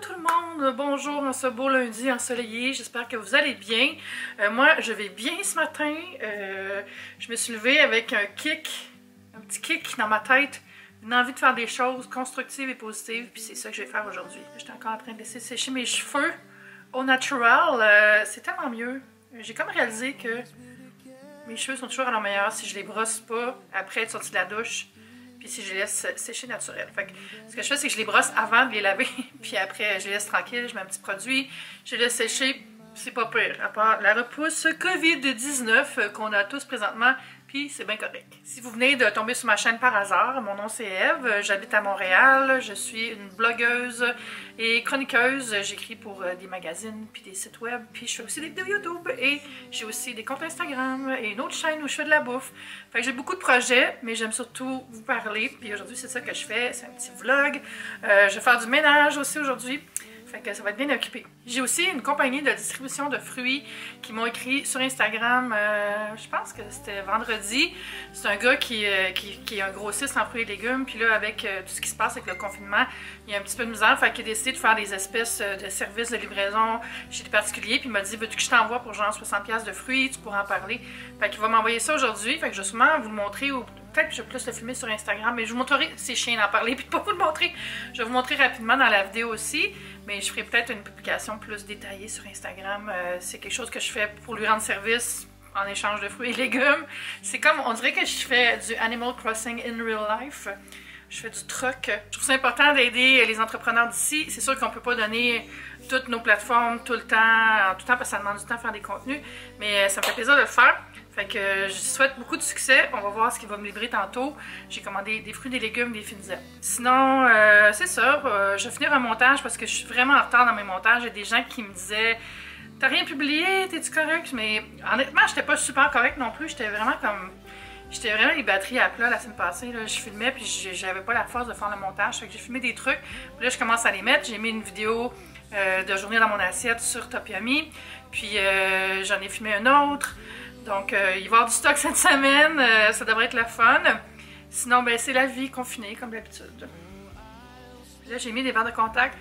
tout le monde, bonjour en ce beau lundi ensoleillé, j'espère que vous allez bien. Moi je vais bien ce matin, je me suis levée avec un petit kick dans ma tête, une envie de faire des choses constructives et positives, puis c'est ça que je vais faire aujourd'hui. J'étais encore en train de laisser sécher mes cheveux au natural, c'est tellement mieux. J'ai comme réalisé que mes cheveux sont toujours à leur meilleur si je les brosse pas après être sortie de la douche. Puis si je les laisse sécher naturel. Fait que ce que je fais, c'est que je les brosse avant de les laver. Puis après, je les laisse tranquilles, je mets un petit produit, je les laisse sécher. C'est pas pire. À part la repousse COVID-19 qu'on a tous présentement. Puis c'est bien correct. Si vous venez de tomber sur ma chaîne par hasard, mon nom c'est Eve, j'habite à Montréal, je suis une blogueuse et chroniqueuse. J'écris pour des magazines puis des sites web, puis je fais aussi des vidéos YouTube et j'ai aussi des comptes Instagram et une autre chaîne où je fais de la bouffe. Fait que j'ai beaucoup de projets, mais j'aime surtout vous parler. Puis aujourd'hui c'est ça que je fais, c'est un petit vlog. Je vais faire du ménage aussi aujourd'hui. Fait que ça va être bien occupé. J'ai aussi une compagnie de distribution de fruits qui m'ont écrit sur Instagram, je pense que c'était vendredi. C'est un gars qui est un grossiste en fruits et légumes. Puis là, avec tout ce qui se passe avec le confinement, il y a un petit peu de misère. Fait qu'il a décidé de faire des espèces de services de livraison chez des particuliers. Puis il m'a dit, veux-tu que je t'envoie pour genre 60$ de fruits? Tu pourras en parler. Fait qu'il va m'envoyer ça aujourd'hui. Fait que je vais sûrement vous le montrer ou peut-être que je vais plus le filmer sur Instagram, mais je vous montrerai, c'est chiant d'en parler puis de pas vous le montrer. Je vais vous montrer rapidement dans la vidéo aussi, mais je ferai peut-être une publication plus détaillée sur Instagram. C'est quelque chose que je fais pour lui rendre service en échange de fruits et légumes. C'est comme, on dirait que je fais du Animal Crossing in real life. Je fais du truck. Je trouve ça important d'aider les entrepreneurs d'ici. C'est sûr qu'on ne peut pas donner toutes nos plateformes tout le temps parce que ça demande du temps à faire des contenus, mais ça me fait plaisir de le faire. Fait que je souhaite beaucoup de succès. On va voir ce qu'il va me livrer tantôt. J'ai commandé des fruits, des légumes, des fines herbes. Sinon, c'est ça. Je vais finir un montage parce que je suis vraiment en retard dans mes montages. Il y a des gens qui me disaient « T'as rien publié? T'es-tu correct? » Mais honnêtement, j'étais pas super correct non plus. J'étais vraiment les batteries à plat la semaine passée. Là. Je filmais puis j'avais pas la force de faire le montage. Fait que j'ai filmé des trucs. Puis là, je commence à les mettre. J'ai mis une vidéo de journée dans mon assiette sur Top Yummy. Puis j'en ai filmé un autre. Donc, il va y avoir du stock cette semaine, ça devrait être le fun. Sinon, ben, c'est la vie confinée, comme d'habitude. Là, j'ai mis des verres de contact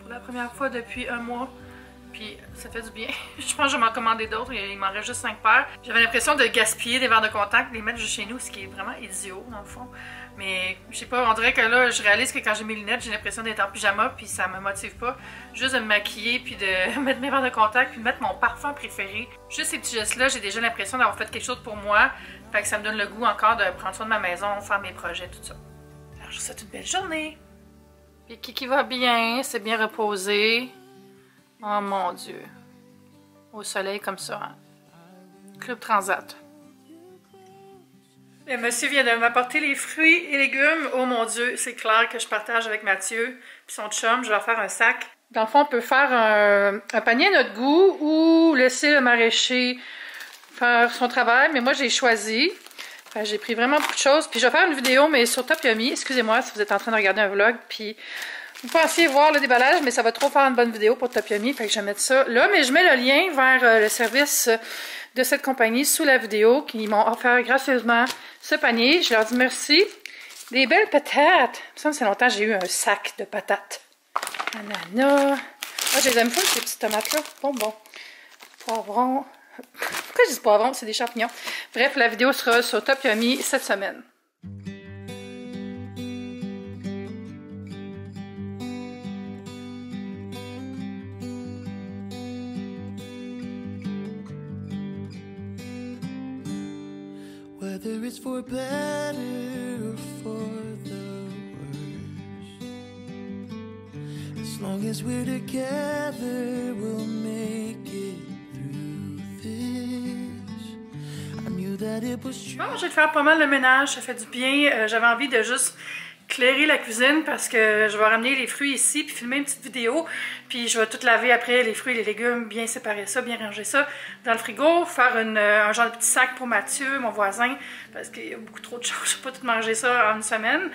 pour la première fois depuis un mois. Puis, ça fait du bien. Je pense que je vais m'en commander d'autres, il m'en reste juste 5 paires. J'avais l'impression de gaspiller des verres de contact, de les mettre juste chez nous, ce qui est vraiment idiot, dans le fond. Mais, je sais pas, on dirait que là, je réalise que quand j'ai mes lunettes, j'ai l'impression d'être en pyjama, puis ça me motive pas. Juste de me maquiller, puis de mettre mes verres de contact, puis de mettre mon parfum préféré. Juste ces petits gestes-là, j'ai déjà l'impression d'avoir fait quelque chose pour moi. Fait que ça me donne le goût encore de prendre soin de ma maison, faire mes projets, tout ça. Alors, je vous souhaite une belle journée. Puis Kiki va bien, c'est bien reposé. Oh mon Dieu. Au soleil comme ça. Hein? Club Transat. Le monsieur vient de m'apporter les fruits et légumes. Oh mon Dieu, c'est clair que je partage avec Mathieu puis son chum. Je vais leur faire un sac. Dans le fond, on peut faire un panier à notre goût ou laisser le maraîcher faire son travail. Mais moi, j'ai choisi. Enfin, j'ai pris vraiment beaucoup de choses. Puis je vais faire une vidéo, mais sur Top Yummy. Excusez-moi si vous êtes en train de regarder un vlog. Puis vous pensiez voir le déballage, mais ça va trop faire une bonne vidéo pour Top Yummy. Fait que je vais mettre ça là. Mais je mets le lien vers le service de cette compagnie sous la vidéo qui m'ont offert gracieusement ce panier. Je leur dis merci. Des belles patates. Il me semble que c'est longtemps que j'ai eu un sac de patates. Ananas. Ah, je les aime pas, ces petites tomates-là. Bon. Poivrons. Pourquoi je dis poivrons? C'est des champignons. Bref, la vidéo sera sur Top Yummy cette semaine. Whether it's for better or for the worse, as long as we're together, we'll make it through this. I knew that it was true. Bon, je vais faire pas mal le ménage, ça fait du bien. J'avais envie de juste clairer la cuisine parce que je vais ramener les fruits ici puis filmer une petite vidéo. Puis je vais tout laver après, les fruits et les légumes, bien séparer ça, bien ranger ça dans le frigo. Faire un genre de petit sac pour Mathieu, mon voisin, parce qu'il y a beaucoup trop de choses. Je ne vais pas tout manger ça en une semaine.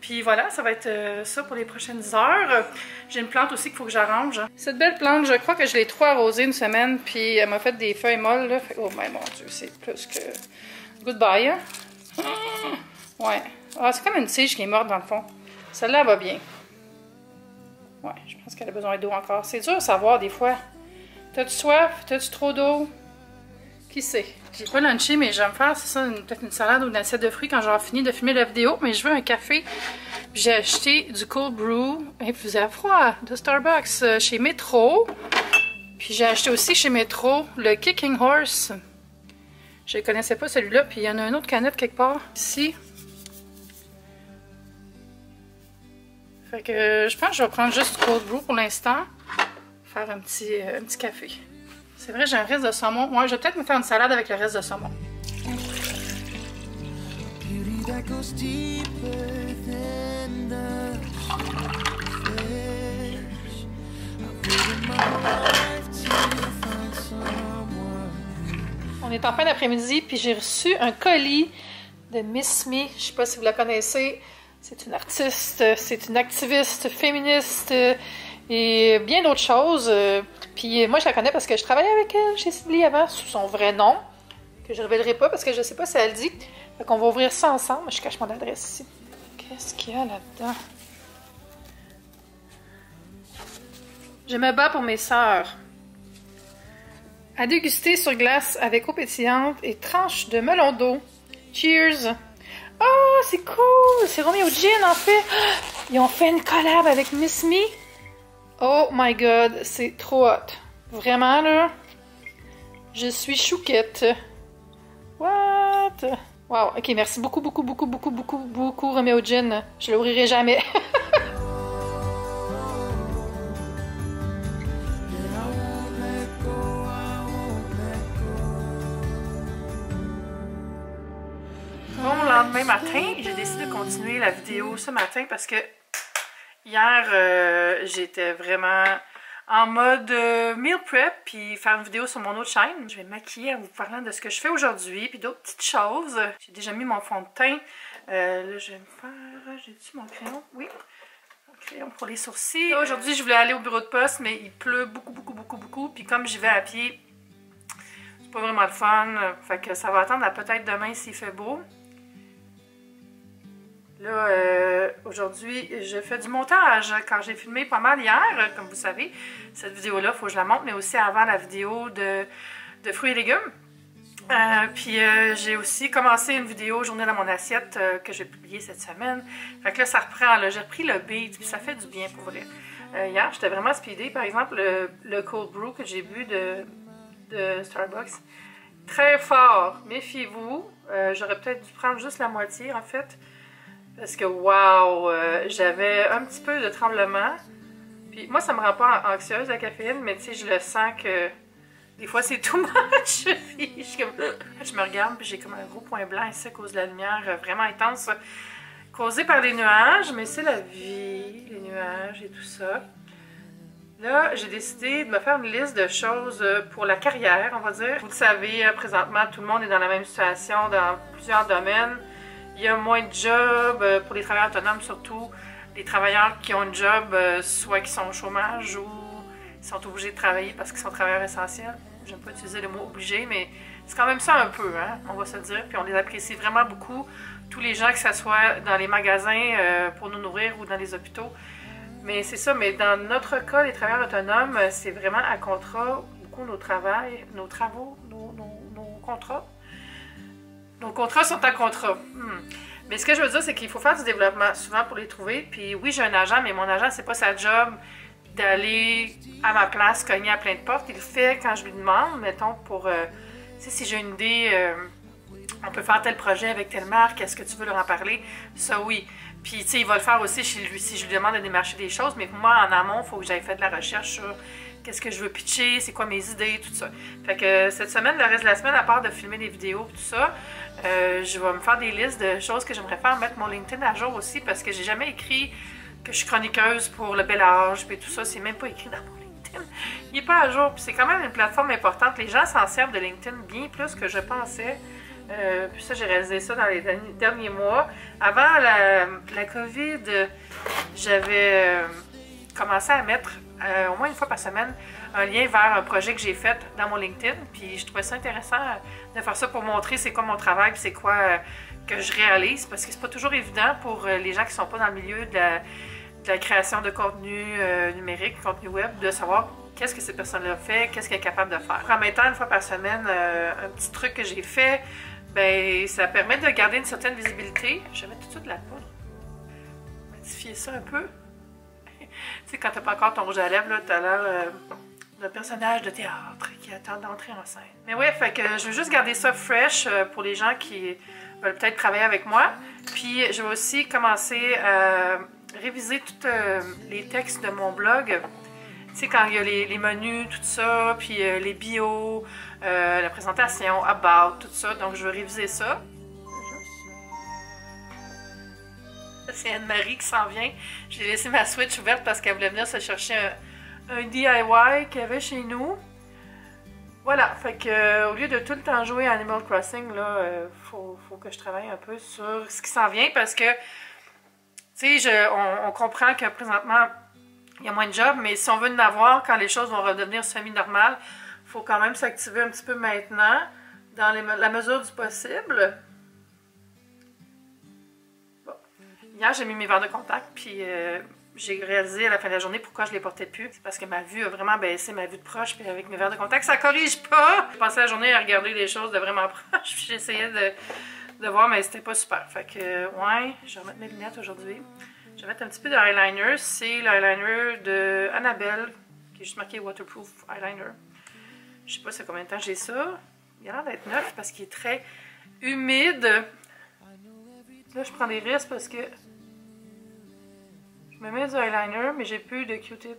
Puis voilà, ça va être ça pour les prochaines heures. J'ai une plante aussi qu'il faut que j'arrange. Cette belle plante, je crois que je l'ai trop arrosée une semaine, puis elle m'a fait des feuilles molles. Là. Oh mais mon Dieu, c'est plus que... Goodbye, hein? Ouais. Ah, c'est comme une tige qui est morte dans le fond. Celle-là va bien. Ouais, je pense qu'elle a besoin d'eau encore. C'est dur de savoir des fois. T'as-tu soif? T'as-tu trop d'eau? Qui sait? J'ai pas lunché, mais je vais me faire, c'est ça, peut-être une salade ou une assiette de fruits quand j'aurai fini de filmer la vidéo. Mais je veux un café. J'ai acheté du cold brew infusé à froid de Starbucks chez Metro. Puis j'ai acheté aussi chez Metro le Kicking Horse. Je ne connaissais pas celui-là. Puis il y en a une autre canette quelque part ici. Fait que je pense que je vais prendre juste du cold brew pour l'instant. Faire un petit café. C'est vrai, j'ai un reste de saumon. Ouais, je vais peut-être me faire une salade avec le reste de saumon. On est en fin d'après-midi, puis j'ai reçu un colis de Miss Me. Je sais pas si vous la connaissez. C'est une artiste, c'est une activiste féministe et bien d'autres choses. Puis moi, je la connais parce que je travaillais avec elle chez Sidley avant sous son vrai nom, que je ne révélerai pas parce que je ne sais pas si elle dit. Fait qu'on va ouvrir ça ensemble. Je cache mon adresse ici. Qu'est-ce qu'il y a là-dedans? Je me bats pour mes sœurs. À déguster sur glace avec eau pétillante et tranche de melon d'eau. Cheers! Oh, c'est cool! C'est Romeo Gin, en fait! Ils ont fait une collab avec Miss Me. Oh my god, c'est trop hot. Vraiment, là, je suis chouquette. What? Wow, ok, merci beaucoup, Romeo Gin. Je l'ouvrirai jamais. Lendemain matin, j'ai décidé de continuer la vidéo ce matin parce que hier, j'étais vraiment en mode meal prep puis faire une vidéo sur mon autre chaîne. Je vais me maquiller en vous parlant de ce que je fais aujourd'hui puis d'autres petites choses. J'ai déjà mis mon fond de teint. Là, je vais me faire... J'ai-tu mon crayon? Oui. Mon crayon pour les sourcils. Aujourd'hui, je voulais aller au bureau de poste, mais il pleut beaucoup. Puis comme j'y vais à pied, c'est pas vraiment le fun. Fait que ça va attendre à peut-être demain s'il fait beau. Là, aujourd'hui, je fais du montage. Quand j'ai filmé pas mal hier, comme vous savez, cette vidéo-là, il faut que je la montre, mais aussi avant la vidéo de fruits et légumes. Puis j'ai aussi commencé une vidéo Journée dans mon assiette que j'ai publiée cette semaine. Fait que là, ça reprend. J'ai repris le beat, puis ça fait du bien pour vrai. Hier, j'étais vraiment speedée. Par exemple, le cold brew que j'ai bu de Starbucks. Très fort, méfiez-vous. J'aurais peut-être dû prendre juste la moitié, en fait. Parce que, wow, j'avais un petit peu de tremblement. Puis moi, ça me rend pas anxieuse, la caféine, mais tu sais, je le sens que des fois, c'est too much. Je me regarde, puis j'ai comme un gros point blanc ici à cause de la lumière vraiment intense, causée par les nuages, mais c'est la vie, les nuages et tout ça. Là, j'ai décidé de me faire une liste de choses pour la carrière, on va dire. Vous le savez, présentement, tout le monde est dans la même situation dans plusieurs domaines. Il y a moins de jobs pour les travailleurs autonomes, surtout les travailleurs qui ont un job, soit qui sont au chômage ou ils sont obligés de travailler parce qu'ils sont travailleurs essentiels. J'aime pas utiliser le mot obligé, mais c'est quand même ça un peu, hein, on va se dire. Puis on les apprécie vraiment beaucoup, tous les gens, que ce soit dans les magasins pour nous nourrir ou dans les hôpitaux. Mais c'est ça, mais dans notre cas, les travailleurs autonomes, c'est vraiment à contrat, beaucoup nos contrats. Nos contrats sont à contrat. Mais ce que je veux dire, c'est qu'il faut faire du développement souvent pour les trouver. Puis oui, j'ai un agent, mais mon agent, c'est pas sa job d'aller à ma place cogner à plein de portes. Il le fait quand je lui demande, mettons, pour... tu sais, si j'ai une idée, on peut faire tel projet avec telle marque, est-ce que tu veux leur en parler? Ça, oui. Puis, tu sais, il va le faire aussi chez lui, si je lui demande de démarcher des choses. Mais moi, en amont, il faut que j'aille faire de la recherche sur qu'est-ce que je veux pitcher, c'est quoi mes idées, tout ça. Fait que cette semaine, le reste de la semaine, à part de filmer des vidéos, tout ça, je vais me faire des listes de choses que j'aimerais faire, mettre mon LinkedIn à jour aussi, parce que j'ai jamais écrit que je suis chroniqueuse pour le bel âge, puis tout ça, c'est même pas écrit dans mon LinkedIn. Il n'est pas à jour, puis c'est quand même une plateforme importante. Les gens s'en servent de LinkedIn bien plus que je pensais. Puis ça, j'ai réalisé ça dans les derniers mois. Avant la COVID, j'avais commencé à mettre au moins une fois par semaine un lien vers un projet que j'ai fait dans mon LinkedIn. Puis je trouvais ça intéressant de faire ça pour montrer c'est quoi mon travail puis c'est quoi que je réalise. Parce que c'est pas toujours évident pour les gens qui sont pas dans le milieu de de la création de contenu numérique, contenu web, de savoir qu'est-ce que cette personne-là fait, qu'est-ce qu'elle est capable de faire. En mettant une fois par semaine un petit truc que j'ai fait, ben ça permet de garder une certaine visibilité. Je vais mettre tout de suite de la poudre. Modifier ça un peu. Tu sais, quand t'as pas encore ton rouge à lèvres, t'as l'air d'un personnage de théâtre qui attend d'entrer en scène. Mais ouais, fait que je veux juste garder ça fresh pour les gens qui veulent peut-être travailler avec moi. Puis je vais aussi commencer à réviser tous les textes de mon blog. Tu sais, quand il y a les menus, tout ça, puis les bios, la présentation, about, tout ça. Donc, je vais réviser ça. C'est Anne-Marie qui s'en vient. J'ai laissé ma Switch ouverte parce qu'elle voulait venir se chercher un DIY qu'il y avait chez nous. Voilà, fait que au lieu de tout le temps jouer à Animal Crossing, là, faut que je travaille un peu sur ce qui s'en vient parce que, tu sais, on comprend que présentement, il y a moins de jobs, mais si on veut en avoir quand les choses vont redevenir semi-normales, il faut quand même s'activer un petit peu maintenant, dans la mesure du possible. Bon. Hier, j'ai mis mes verres de contact, puis j'ai réalisé à la fin de la journée pourquoi je les portais plus. C'est parce que ma vue a vraiment baissé, ma vue de proche, puis avec mes verres de contact, ça corrige pas! J'ai passé la journée à regarder les choses de vraiment proche, puis j'essayais de voir, mais c'était pas super. Fait que, ouais, je vais remettre mes lunettes aujourd'hui. Je vais mettre un petit peu de eyeliner. C'est l'eyeliner de Annabelle, qui est juste marqué Waterproof Eyeliner. Je sais pas c'est combien de temps j'ai ça. Il a l'air d'être neuf parce qu'il est très humide. Là, je prends des risques parce que je me mets du eyeliner, mais j'ai plus de Q-tip.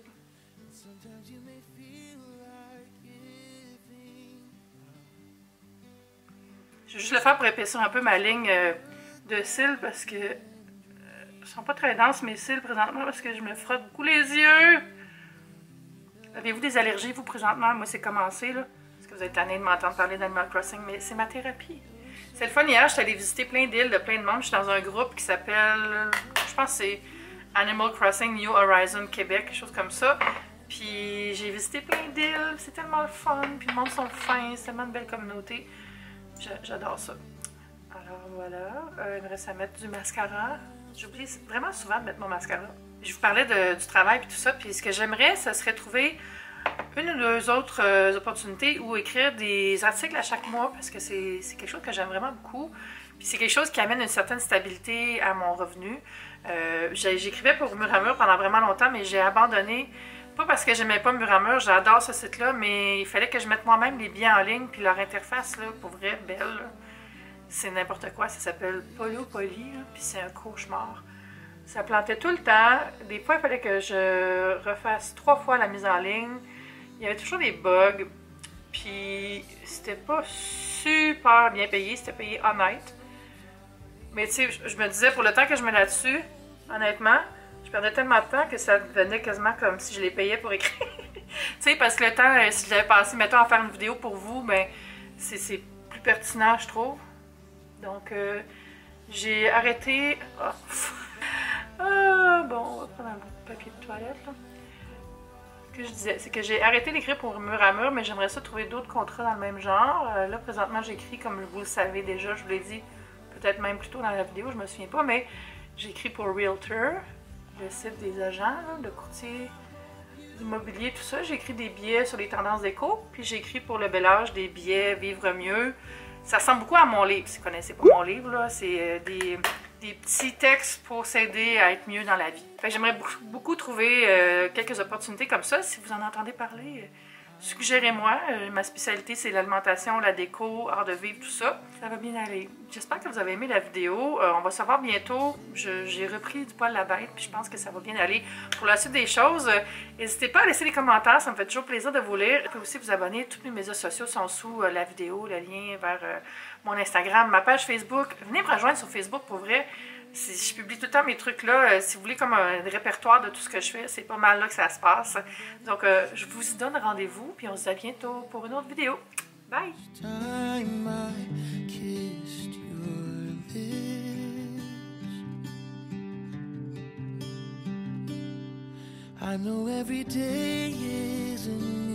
Je vais juste le faire pour épaissir un peu ma ligne de cils parce que ils sont pas très denses mes cils présentement parce que je me frotte beaucoup les yeux. Avez-vous des allergies, vous, présentement? Moi, c'est commencé, là. Parce que vous êtes tanné de m'entendre parler d'Animal Crossing, mais c'est ma thérapie. C'est le fun, hier, je suis allée visiter plein d'îles de plein de monde. Je suis dans un groupe qui s'appelle, je pense que c'est Animal Crossing New Horizon Québec, quelque chose comme ça. Puis j'ai visité plein d'îles, c'est tellement le fun, puis le monde sont fins, c'est tellement une belle communauté. J'adore ça. Alors voilà, il me reste à mettre du mascara. J'oublie vraiment souvent de mettre mon mascara. Je vous parlais du travail et tout ça, puis ce que j'aimerais, ce serait trouver une ou deux autres opportunités ou écrire des articles à chaque mois, parce que c'est quelque chose que j'aime vraiment beaucoup. Puis c'est quelque chose qui amène une certaine stabilité à mon revenu. J'écrivais pour Mur à Mur pendant vraiment longtemps, mais j'ai abandonné. Pas parce que j'aimais pas Mur à Mur, j'adore ce site-là, mais il fallait que je mette moi-même les billets en ligne, puis leur interface, là, pour vrai, belle. C'est n'importe quoi, ça s'appelle Polo Poly, puis c'est un cauchemar. Ça plantait tout le temps. Des fois, il fallait que je refasse 3 fois la mise en ligne. Il y avait toujours des bugs. Puis, c'était pas super bien payé. C'était payé honnête. Mais tu sais, je me disais, pour le temps que je mets là-dessus, honnêtement, je perdais tellement de temps que ça devenait quasiment comme si je les payais pour écrire. Tu sais, parce que le temps, si j'avais passé, mettons, à faire une vidéo pour vous, ben c'est plus pertinent, je trouve. Donc, j'ai arrêté... Oh. Bon, on va prendre un bout de papier de toilette, là. Ce que je disais, c'est que j'ai arrêté d'écrire pour Mur à Mur, mais j'aimerais ça trouver d'autres contrats dans le même genre. Là, présentement, j'écris, comme vous le savez déjà, je vous l'ai dit, peut-être même plus tôt dans la vidéo, je me souviens pas, mais j'écris pour Realtor, le site des agents, là, de courtiers immobilier, tout ça. J'écris des billets sur les tendances d'éco, puis j'écris pour le bel âge des billets Vivre mieux. Ça ressemble beaucoup à mon livre, si vous ne connaissez pas mon livre, là, c'est des petits textes pour s'aider à être mieux dans la vie. J'aimerais beaucoup trouver quelques opportunités comme ça. Si vous en entendez parler, suggérez-moi. Ma spécialité, c'est l'alimentation, la déco, art de vivre, tout ça. Ça va bien aller. J'espère que vous avez aimé la vidéo. On va se revoir bientôt. J'ai repris du poil à la bête, puis je pense que ça va bien aller. Pour la suite des choses, n'hésitez pas à laisser des commentaires. Ça me fait toujours plaisir de vous lire. Vous pouvez aussi vous abonner. Tous mes médias sociaux sont sous la vidéo, le lien vers mon Instagram, ma page Facebook. Venez me rejoindre sur Facebook pour vrai. Je publie tout le temps mes trucs là. Si vous voulez comme un répertoire de tout ce que je fais, c'est pas mal là que ça se passe. Donc, je vous y donne rendez-vous, puis on se dit à bientôt pour une autre vidéo. Bye! I know every day is a